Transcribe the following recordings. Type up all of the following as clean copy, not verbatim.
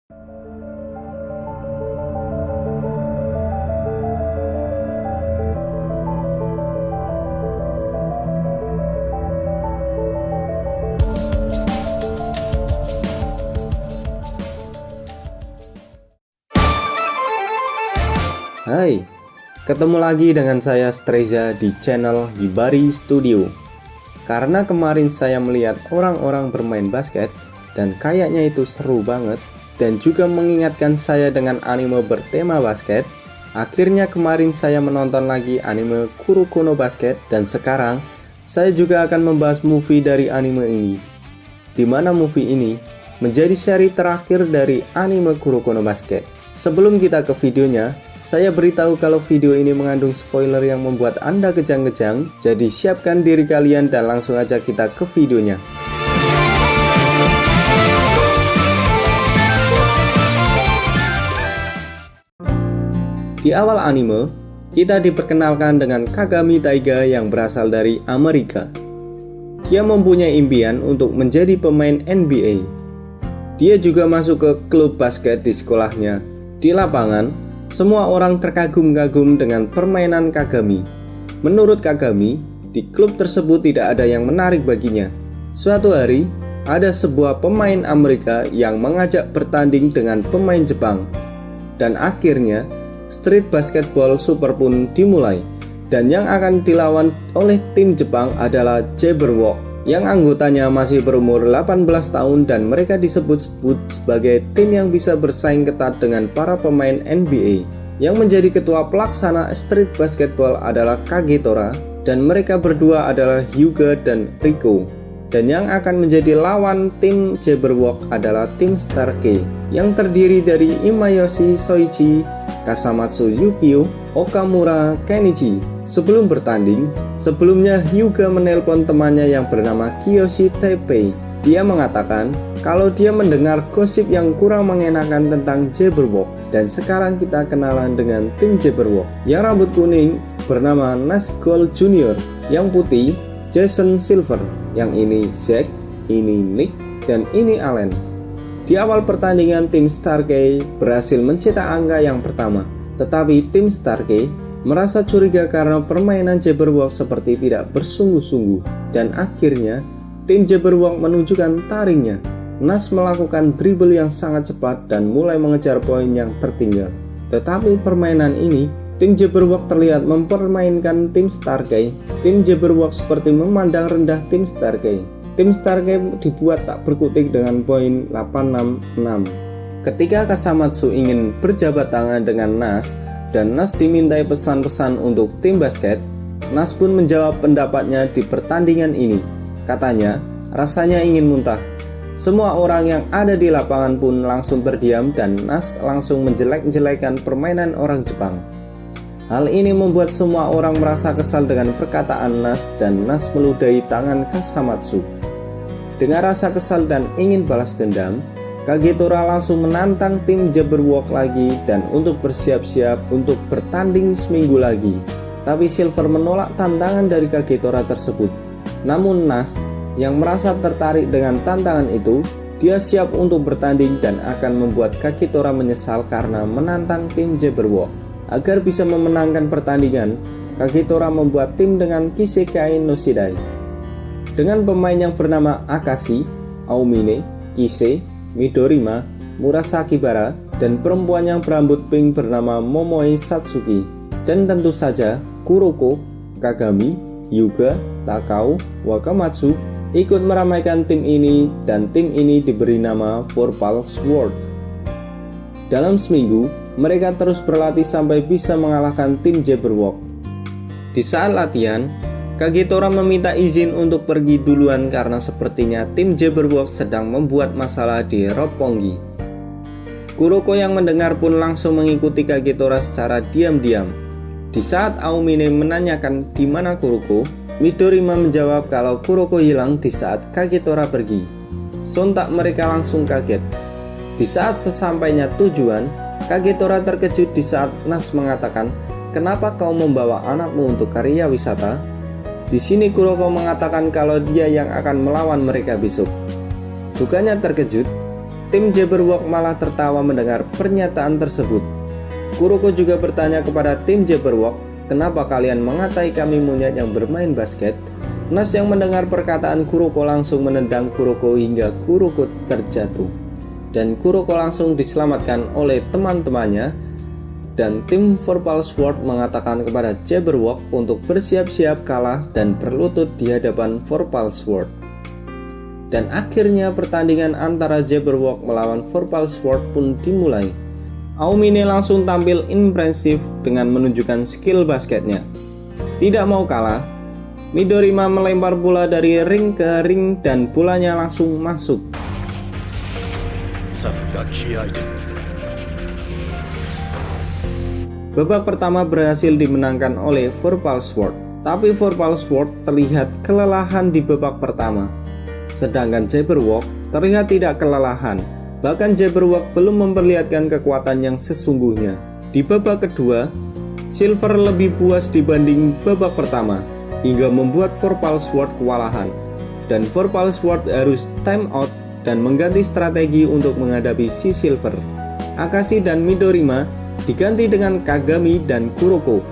Hai, ketemu lagi dengan saya Streza di channel Hibari Studio. Karena kemarin saya melihat orang-orang bermain basket dan kayaknya itu seru banget dan juga mengingatkan saya dengan anime bertema basket. Akhirnya kemarin saya menonton lagi anime Kuroko no Basket dan sekarang saya juga akan membahas movie dari anime ini. Di mana movie ini menjadi seri terakhir dari anime Kuroko no Basket. Sebelum kita ke videonya, saya beritahu kalau video ini mengandung spoiler yang membuat Anda kejang-kejang, jadi siapkan diri kalian dan langsung aja kita ke videonya. Di awal anime, kita diperkenalkan dengan Kagami Taiga yang berasal dari Amerika. Dia mempunyai impian untuk menjadi pemain NBA. Dia juga masuk ke klub basket di sekolahnya. Di lapangan, semua orang terkagum-kagum dengan permainan Kagami. Menurut Kagami, di klub tersebut tidak ada yang menarik baginya. Suatu hari, ada sebuah pemain Amerika yang mengajak bertanding dengan pemain Jepang. Dan akhirnya, street basketball super pun dimulai. Dan yang akan dilawan oleh tim Jepang adalah Jabberwock, yang anggotanya masih berumur 18 tahun dan mereka disebut-sebut sebagai tim yang bisa bersaing ketat dengan para pemain NBA. Yang menjadi ketua pelaksana street basketball adalah Kagetora dan mereka berdua adalah Hyuga dan Riko. Dan yang akan menjadi lawan tim Jabberwock adalah tim Starkey yang terdiri dari Imayoshi Soichi, Kasamatsu Yukio, Okamura Kenichi. Sebelum bertanding, sebelumnya Hyuga menelpon temannya yang bernama Kiyoshi Teppei. Dia mengatakan kalau dia mendengar gosip yang kurang mengenakan tentang Jabberwock. Dan sekarang kita kenalan dengan tim Jabberwock. Yang rambut kuning bernama Nash Gold Jr., yang putih Jason Silver, yang ini Zack, ini Nick, dan ini Allen. Di awal pertandingan tim Starkey berhasil mencetak angka yang pertama, tetapi tim Starkey merasa curiga karena permainan Jabberwock seperti tidak bersungguh-sungguh dan akhirnya tim Jabberwock menunjukkan taringnya. Nash melakukan dribble yang sangat cepat dan mulai mengejar poin yang tertinggal. Tetapi permainan ini, tim Jabberwock terlihat mempermainkan tim Starkey. Tim Jabberwock seperti memandang rendah tim Starkey. Tim Starkey dibuat tak berkutik dengan poin 866. Ketika Kasamatsu ingin berjabat tangan dengan Nash dan Nash dimintai pesan-pesan untuk tim basket, Nash pun menjawab pendapatnya di pertandingan ini. Katanya, rasanya ingin muntah. Semua orang yang ada di lapangan pun langsung terdiam dan Nash langsung menjelek-jelekan permainan orang Jepang. Hal ini membuat semua orang merasa kesal dengan perkataan Nash dan Nash meludahi tangan Kasamatsu. Dengan rasa kesal dan ingin balas dendam, Kagetora langsung menantang tim Jabberwock lagi dan untuk bersiap-siap untuk bertanding seminggu lagi. Tapi Silver menolak tantangan dari Kagetora tersebut. Namun Nash yang merasa tertarik dengan tantangan itu, dia siap untuk bertanding dan akan membuat Kagetora menyesal karena menantang tim Jabberwock. Agar bisa memenangkan pertandingan, Kagetora membuat tim dengan Kisekai no Shidai. Dengan pemain yang bernama Akashi, Aomine, Kise, Midorima, Murasaki Bara, dan perempuan yang berambut pink bernama Momoe Satsuki. Dan tentu saja Kuroko, Kagami, Hyuga, Takao, Wakamatsu ikut meramaikan tim ini dan tim ini diberi nama Four Pulse World. Dalam seminggu, mereka terus berlatih sampai bisa mengalahkan tim Jabberwock. Di saat latihan, Kagetora meminta izin untuk pergi duluan karena sepertinya tim Jabberwock sedang membuat masalah di Roppongi. Kuroko yang mendengar pun langsung mengikuti Kagetora secara diam-diam. Di saat Aomine menanyakan di mana Kuroko, Midorima menjawab kalau Kuroko hilang di saat Kagetora pergi. Sontak mereka langsung kaget. Di saat sesampainya tujuan, Kagetora terkejut di saat Nash mengatakan, "Kenapa kau membawa anakmu untuk karya wisata?" Di sini Kuroko mengatakan kalau dia yang akan melawan mereka besok. Bukannya terkejut, tim Jabberwock malah tertawa mendengar pernyataan tersebut. Kuroko juga bertanya kepada tim Jabberwock, kenapa kalian mengatai kami monyet yang bermain basket? Nas yang mendengar perkataan Kuroko langsung menendang Kuroko hingga Kuroko terjatuh. Dan Kuroko langsung diselamatkan oleh teman-temannya. Dan tim Vorpal Sword mengatakan kepada Jabberwock untuk bersiap-siap kalah dan berlutut di hadapan Vorpal Sword. Dan akhirnya pertandingan antara Jabberwock melawan Vorpal Sword pun dimulai. Aomine langsung tampil impresif dengan menunjukkan skill basketnya. Tidak mau kalah, Midorima melempar bola dari ring ke ring dan bolanya langsung masuk. Babak pertama berhasil dimenangkan oleh Vorpal Sword, tapi Vorpal Sword terlihat kelelahan di babak pertama. Sedangkan Jabberwock terlihat tidak kelelahan, bahkan Jabberwock belum memperlihatkan kekuatan yang sesungguhnya. Di babak kedua, Silver lebih puas dibanding babak pertama, hingga membuat Vorpal Sword kewalahan. Dan Vorpal Sword harus time out dan mengganti strategi untuk menghadapi si Silver. Akashi dan Midorima diganti dengan Kagami dan Kuroko.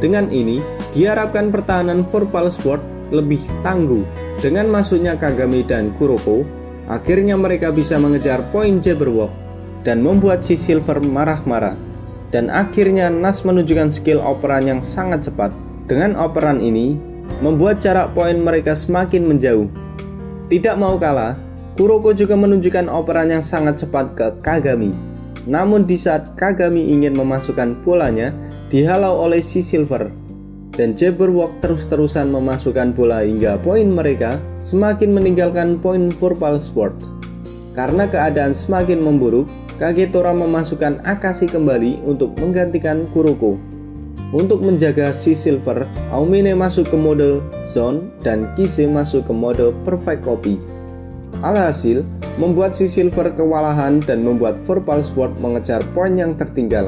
Dengan ini, diharapkan pertahanan Vorpal Sword lebih tangguh. Dengan masuknya Kagami dan Kuroko, akhirnya mereka bisa mengejar poin Jabberwock dan membuat si Silver marah-marah. Dan akhirnya Nas menunjukkan skill operan yang sangat cepat. Dengan operan ini, membuat jarak poin mereka semakin menjauh. Tidak mau kalah, Kuroko juga menunjukkan operan yang sangat cepat ke Kagami. Namun di saat Kagami ingin memasukkan bolanya, dihalau oleh si Silver. Dan Jabberwock terus-terusan memasukkan bola hingga poin mereka semakin meninggalkan poin Vorpal Sword. Karena keadaan semakin memburuk, Kagetora memasukkan Akashi kembali untuk menggantikan Kuroko. Untuk menjaga si Silver, Aomine masuk ke mode Zone dan Kise masuk ke mode Perfect Copy. Alhasil, membuat si Silver kewalahan dan membuat Vorpal Sword mengejar poin yang tertinggal.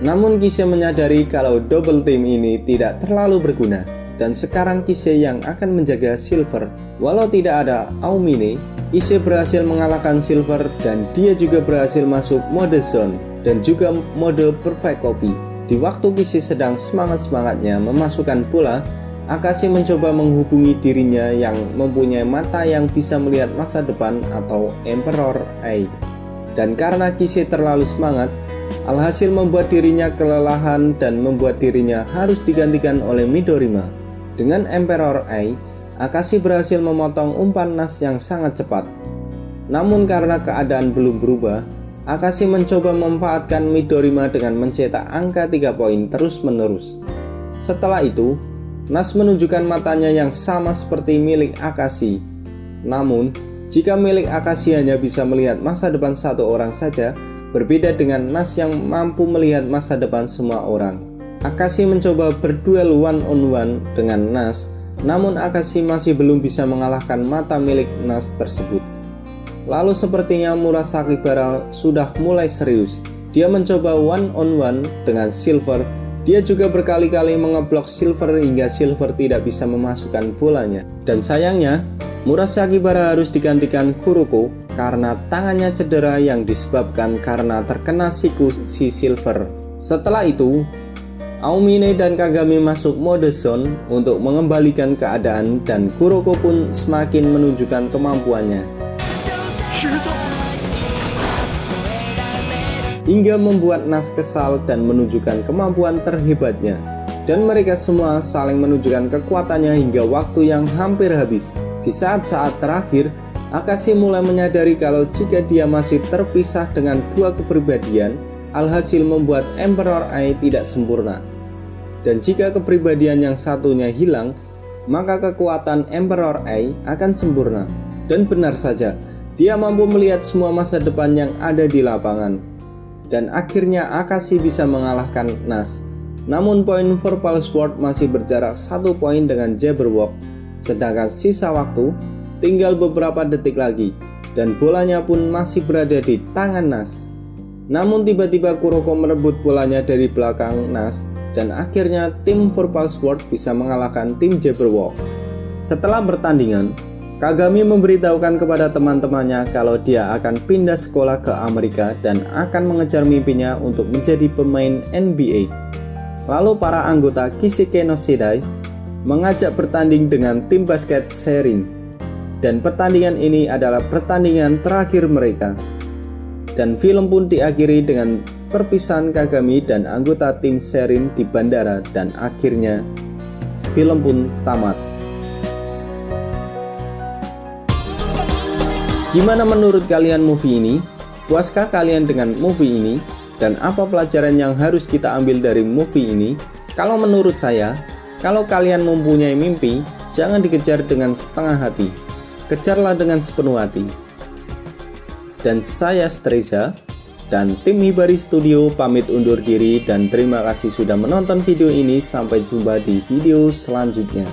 Namun Kise menyadari kalau double team ini tidak terlalu berguna, dan sekarang Kise yang akan menjaga Silver. Walau tidak ada Aomine, Kise berhasil mengalahkan Silver dan dia juga berhasil masuk mode Zone dan juga mode Perfect Copy. Di waktu Kise sedang semangat-semangatnya memasukkan bola, Akashi mencoba menghubungi dirinya yang mempunyai mata yang bisa melihat masa depan atau Emperor Eye. Dan karena Kise terlalu semangat, alhasil membuat dirinya kelelahan dan membuat dirinya harus digantikan oleh Midorima. Dengan Emperor Eye, Akashi berhasil memotong umpan Nas yang sangat cepat. Namun karena keadaan belum berubah, Akashi mencoba memanfaatkan Midorima dengan mencetak angka 3 poin terus-menerus. Setelah itu, Nas menunjukkan matanya yang sama seperti milik Akashi. Namun, jika milik Akashi hanya bisa melihat masa depan satu orang saja, berbeda dengan Nas yang mampu melihat masa depan semua orang. Akashi mencoba berduel one-on-one dengan Nas, namun Akashi masih belum bisa mengalahkan mata milik Nas tersebut. Lalu sepertinya Murasaki Bara sudah mulai serius. Dia mencoba one-on-one dengan Silver. Dia juga berkali-kali mengeblok Silver hingga Silver tidak bisa memasukkan bolanya. Dan sayangnya, Murasaki Bara harus digantikan Kuroko karena tangannya cedera yang disebabkan karena terkena siku si Silver. Setelah itu, Aomine dan Kagami masuk mode Zone untuk mengembalikan keadaan dan Kuroko pun semakin menunjukkan kemampuannya. Hingga membuat Nas kesal dan menunjukkan kemampuan terhebatnya. Dan mereka semua saling menunjukkan kekuatannya hingga waktu yang hampir habis. Di saat-saat terakhir, Akashi mulai menyadari kalau jika dia masih terpisah dengan dua kepribadian, alhasil membuat Emperor Eye tidak sempurna. Dan jika kepribadian yang satunya hilang, maka kekuatan Emperor Eye akan sempurna. Dan benar saja, dia mampu melihat semua masa depan yang ada di lapangan. Dan akhirnya Akashi bisa mengalahkan Nas. Namun poin Vorpal Sword masih berjarak 1 poin dengan Jabberwock. Sedangkan sisa waktu tinggal beberapa detik lagi dan bolanya pun masih berada di tangan Nas. Namun tiba-tiba Kuroko merebut bolanya dari belakang Nas dan akhirnya tim Vorpal Sword bisa mengalahkan tim Jabberwock. Setelah pertandingan, Kagami memberitahukan kepada teman-temannya kalau dia akan pindah sekolah ke Amerika dan akan mengejar mimpinya untuk menjadi pemain NBA. Lalu para anggota Kishike no Shidai mengajak bertanding dengan tim basket Serin. Dan pertandingan ini adalah pertandingan terakhir mereka. Dan film pun diakhiri dengan perpisahan Kagami dan anggota tim Serin di bandara, dan akhirnya film pun tamat. Gimana menurut kalian movie ini? Puaskah kalian dengan movie ini? Dan apa pelajaran yang harus kita ambil dari movie ini? Kalau menurut saya, kalau kalian mempunyai mimpi, jangan dikejar dengan setengah hati. Kejarlah dengan sepenuh hati. Dan saya Streza dan tim Hibari Studio pamit undur diri, dan terima kasih sudah menonton video ini. Sampai jumpa di video selanjutnya.